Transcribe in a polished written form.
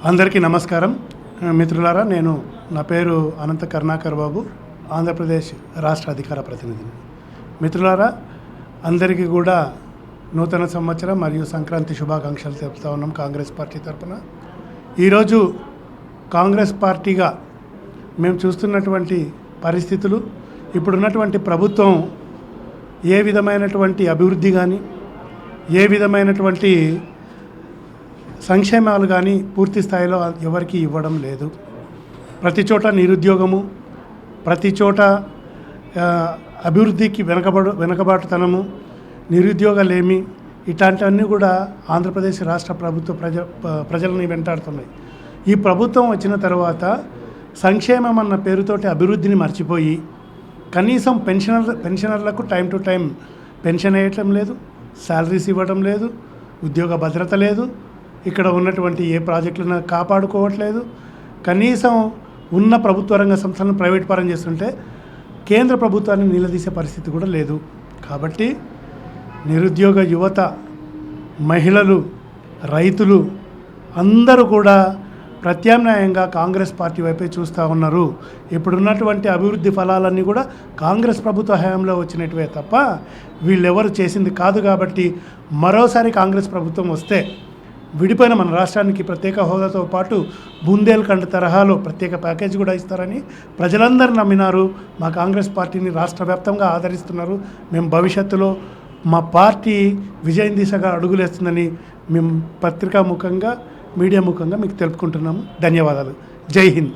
అందరికీ నమస్కారం మిత్రులారా. నా పేరు అనంత కరుణాకర్ బాబు, ఆంధ్రప్రదేశ్ రాష్ట్ర అధికార ప్రతినిధిని. మిత్రులారా, అందరికీ కూడా నూతన సంవత్సరం మరియు సంక్రాంతి శుభాకాంక్షలు తెలుపుతా ఉన్నాం కాంగ్రెస్ పార్టీ తరఫున. ఈరోజు కాంగ్రెస్ పార్టీగా మేము చూస్తున్నటువంటి పరిస్థితులు, ఇప్పుడున్నటువంటి ప్రభుత్వం ఏ విధమైనటువంటి అభివృద్ధి కానీ, ఏ విధమైనటువంటి సంక్షేమాలు కానీ పూర్తి స్థాయిలో ఎవరికి ఇవ్వడం లేదు. ప్రతి చోట నిరుద్యోగము, ప్రతి చోట అభివృద్ధికి వెనకబాటుతనము, నిరుద్యోగాలేమి, ఇట్లాంటివన్నీ కూడా ఆంధ్రప్రదేశ్ రాష్ట్ర ప్రభుత్వ ప్రజలని వెంటాడుతున్నాయి. ఈ ప్రభుత్వం వచ్చిన తర్వాత సంక్షేమం అన్న పేరుతోటి అభివృద్ధిని మర్చిపోయి కనీసం పెన్షనర్లకు టైం టు టైం పెన్షన్ వేయటం లేదు, శాలరీస్ ఇవ్వడం లేదు, ఉద్యోగ భద్రత లేదు, ఇక్కడ ఉన్నటువంటి ఏ ప్రాజెక్టులను కాపాడుకోవట్లేదు. కనీసం ఉన్న ప్రభుత్వ రంగ సంస్థలను ప్రైవేట్ పరం చేస్తుంటే కేంద్ర ప్రభుత్వాన్ని నిలదీసే పరిస్థితి కూడా లేదు. కాబట్టి నిరుద్యోగ యువత, మహిళలు, రైతులు అందరూ కూడా ప్రత్యామ్నాయంగా కాంగ్రెస్ పార్టీ వైపే చూస్తూ ఉన్నారు. ఇప్పుడున్నటువంటి అభివృద్ధి ఫలాలన్నీ కూడా కాంగ్రెస్ ప్రభుత్వ హయాంలో వచ్చినట్టువే తప్ప వీళ్ళెవరు చేసింది కాదు. కాబట్టి మరోసారి కాంగ్రెస్ ప్రభుత్వం వస్తే విడిపోయిన మన రాష్ట్రానికి ప్రత్యేక హోదాతో పాటు బుందేల్ఖండ్ తరహాలో ప్రత్యేక ప్యాకేజ్ కూడా ఇస్తారని ప్రజలందరూ నమ్మినారు. మా కాంగ్రెస్ పార్టీని రాష్ట్ర వ్యాప్తంగా ఆదరిస్తున్నారు. మేము భవిష్యత్తులో మా పార్టీ విజయం దిశగా అడుగులేస్తుందని మేము పత్రికా ముఖంగా, మీడియా ముఖంగా మీకు తెలుపుకుంటున్నాము. ధన్యవాదాలు. జై హింద్.